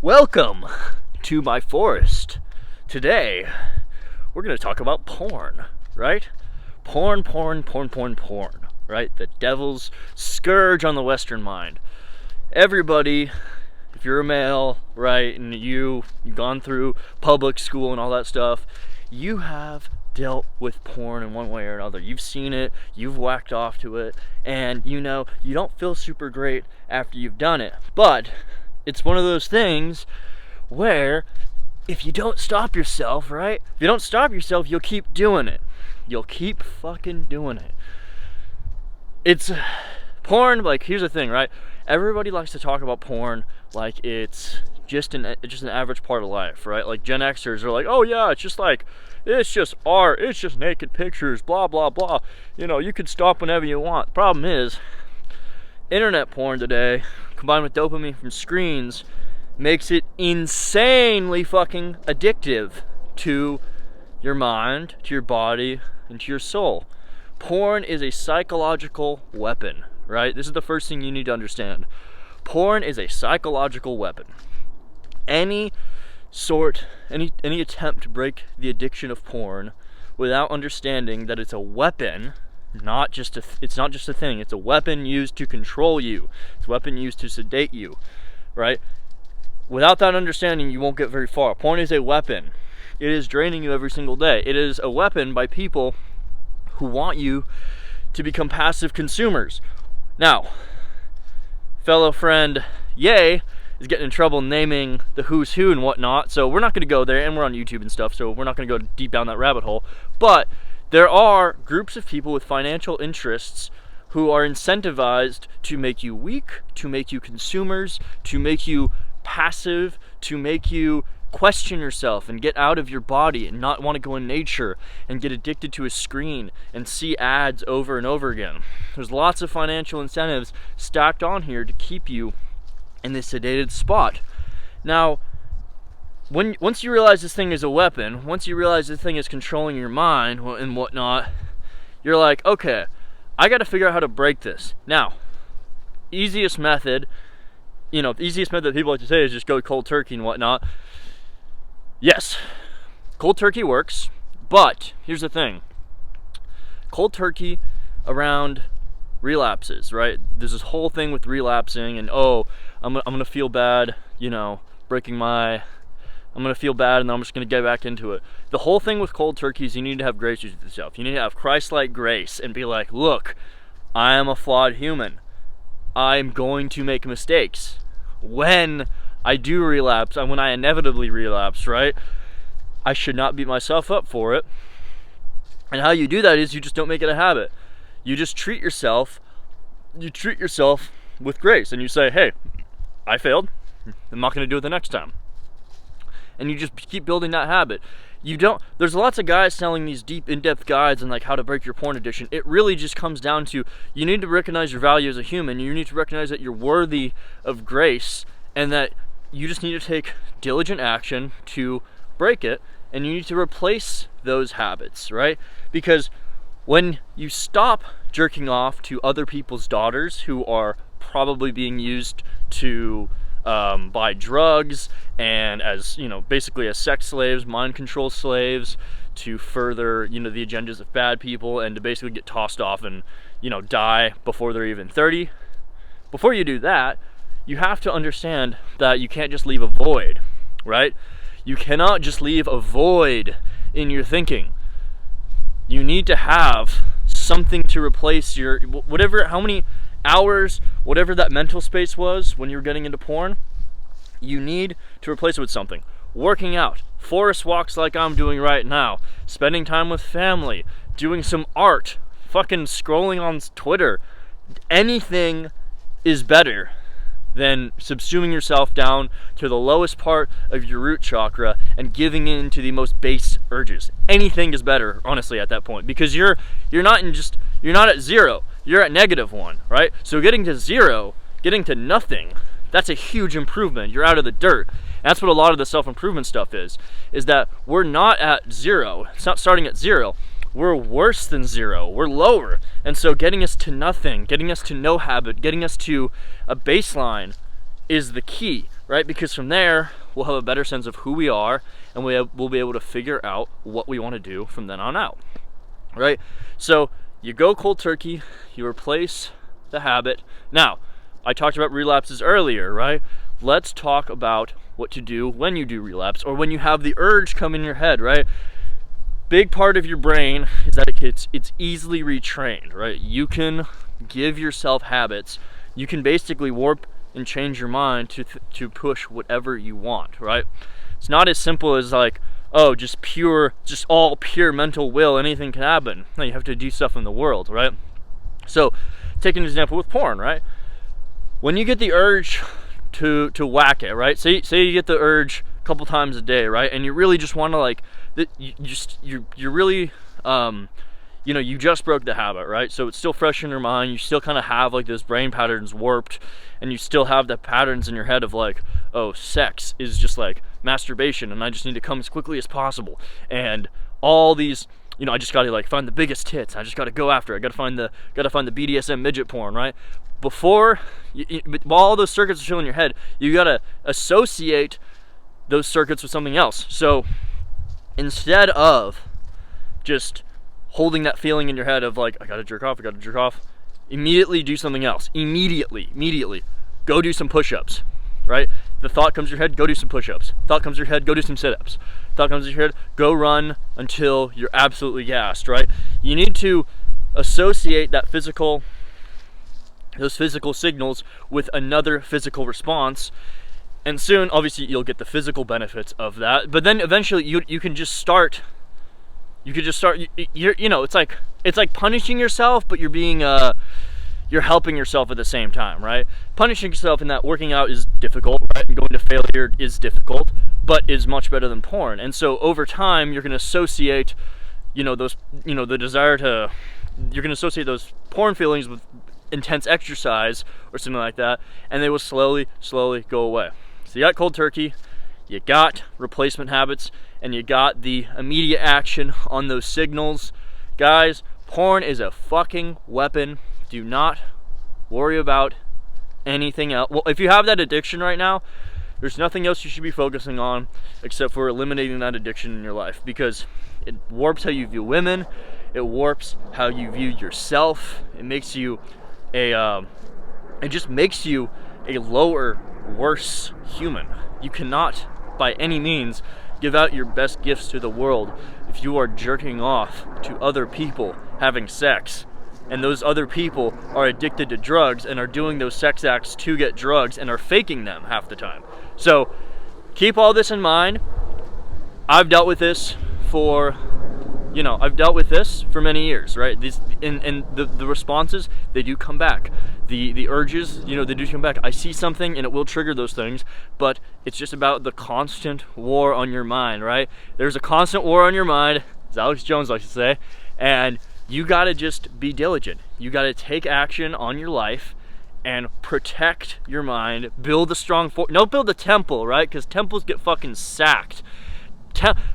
Welcome to my forest. Today, we're going to talk about porn, right? Porn, right? The devil's scourge on the Western mind. Everybody, if you're a male, right, and you've gone through public school and all that stuff, you have dealt with porn in one way or another. You've seen it, you've whacked off to it, and you know, you don't feel super great after you've done it. But it's one of those things where if you don't stop yourself, right? If you don't stop yourself, you'll keep doing it. You'll keep fucking doing it. It's porn, like, here's the thing, right? Everybody likes to talk about porn like it's just an average part of life, right? Like Gen-Xers are like, oh yeah, it's just art, it's just naked pictures, blah, blah, blah. You know, you could stop whenever you want. The problem is, internet porn today, combined with dopamine from screens, makes it insanely fucking addictive to your mind, to your body, and to your soul. Porn is a psychological weapon, right? This is the first thing you need to understand. Porn is a psychological weapon. Any attempt to break the addiction of porn without understanding that it's a weapon, it's not just a thing, it's a weapon used to control you. It's a weapon used to sedate you, right? Without that understanding, you won't get very far. Porn is a weapon. It is draining you every single day. It is a weapon by people who want you to become passive consumers. Now, fellow friend Ye is getting in trouble naming the who's who and whatnot, so we're not going to go there, and we're on YouTube and stuff, so we're not going to go deep down that rabbit hole. But there are groups of people with financial interests who are incentivized to make you weak, to make you consumers, to make you passive, to make you question yourself and get out of your body and not want to go in nature and get addicted to a screen and see ads over and over again. There's lots of financial incentives stacked on here to keep you in this sedated spot. Now, once you realize this thing is a weapon, once you realize this thing is controlling your mind and whatnot, you're like, okay, I got to figure out how to break this. Now, the easiest method that people like to say is just go cold turkey and whatnot. Yes, cold turkey works, but here's the thing. Cold turkey around relapses, right? There's this whole thing with relapsing and, I'm gonna feel bad, I'm gonna feel bad and then I'm just gonna get back into it. The whole thing with cold turkey is you need to have grace with yourself. You need to have Christ-like grace and be like, look, I am a flawed human. I'm going to make mistakes. When I do relapse, and when I inevitably relapse, right, I should not beat myself up for it. And how you do that is you just don't make it a habit. You just treat yourself with grace, and you say, hey, I failed, I'm not going to do it the next time. And you just keep building that habit. There's lots of guys selling these deep, in-depth guides on like how to break your porn addiction. It really just comes down to, you need to recognize your value as a human. You need to recognize that you're worthy of grace and that you just need to take diligent action to break it, and you need to replace those habits, right? Because when you stop jerking off to other people's daughters who are probably being used to buy drugs and as, basically as sex slaves, mind control slaves, to further, the agendas of bad people, and to basically get tossed off and, die before they're even 30. Before you do that, you have to understand that you can't just leave a void, right? You cannot just leave a void in your thinking. You need to have something to replace your, how many hours, whatever that mental space was when you were getting into porn, you need to replace it with something. Working out, forest walks like I'm doing right now, spending time with family, doing some art, fucking scrolling on Twitter. Anything is better than subsuming yourself down to the lowest part of your root chakra and giving in to the most base urges. Anything is better, honestly, at that point, because you're not at zero, you're at -1, right? So getting to zero, getting to nothing, that's a huge improvement. You're out of the dirt. And that's what a lot of the self-improvement stuff is that we're not at zero. It's not starting at zero. We're worse than zero. We're lower. And so getting us to nothing, getting us to no habit, getting us to a baseline is the key. right? Because from there, we'll have a better sense of who we are, and we'll be able to figure out what we want to do from then on out, right? So you go cold turkey, you replace the habit. Now, I talked about relapses earlier, right? Let's talk about what to do when you do relapse, or when you have the urge come in your head, right? Big part of your brain is that it's easily retrained, right? You can give yourself habits. You can basically warp and change your mind to push whatever you want, right? It's not as simple as like, oh, just all pure mental will, anything can happen. No, you have to do stuff in the world, right? So, take an example with porn, right? When you get the urge to whack it, right? Say you get the urge a couple times a day, right? And you really just want to like, you're really, you just broke the habit, right? So it's still fresh in your mind. You still kind of have like those brain patterns warped, and you still have the patterns in your head of like, oh, sex is just like masturbation, and I just need to come as quickly as possible, and all these, I just gotta like find the biggest tits. I just gotta go after it. I gotta find the BDSM midget porn, right? Before, while all those circuits are still in your head, you gotta associate those circuits with something else. So instead of just holding that feeling in your head of like, I gotta jerk off, immediately do something else. Immediately. Go do some push-ups, right? The thought comes to your head, go do some push-ups. Thought comes to your head, go do some sit-ups. Thought comes to your head, go run until you're absolutely gassed, right? You need to associate those physical signals with another physical response, and soon, obviously, you'll get the physical benefits of that. But then eventually, you can just start. You could just start. It's like punishing yourself, but you're helping yourself at the same time, right? Punishing yourself in that working out is difficult, right? And going to failure is difficult, but is much better than porn. And so over time, you're going to associate, the desire to. You're going to associate those porn feelings with intense exercise or something like that, and they will slowly go away. So you got cold turkey, you got replacement habits, and you got the immediate action on those signals. Guys, porn is a fucking weapon. Do not worry about anything else. Well, if you have that addiction right now, there's nothing else you should be focusing on except for eliminating that addiction in your life, because it warps how you view women, it warps how you view yourself, it makes you it just makes you a lower, worse human. You cannot, by any means, give out your best gifts to the world if you are jerking off to other people having sex, and those other people are addicted to drugs and are doing those sex acts to get drugs and are faking them half the time. So keep all this in mind. I've dealt with this for many years, right? The responses, they do come back. The urges, they do come back. I see something and it will trigger those things, but it's just about the constant war on your mind, right? There's a constant war on your mind, as Alex Jones likes to say, and you gotta just be diligent. You gotta take action on your life and protect your mind. Build a strong don't build a temple, right? Because temples get fucking sacked.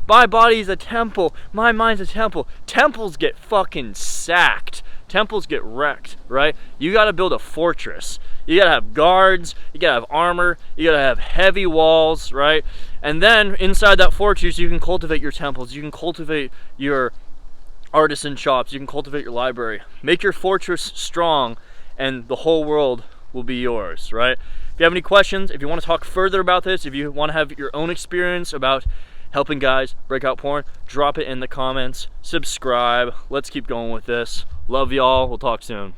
My body's a temple, my mind's a temple. Temples get fucking sacked. Temples get wrecked, right? You gotta build a fortress. You gotta have guards, you gotta have armor, you gotta have heavy walls, right? And then inside that fortress, you can cultivate your temples, you can cultivate your artisan shops, you can cultivate your library. Make your fortress strong, and the whole world will be yours, right? If you have any questions, if you want to talk further about this, if you want to have your own experience about helping guys break out porn, drop it in the comments. Subscribe. Let's keep going with this. Love y'all. We'll talk soon.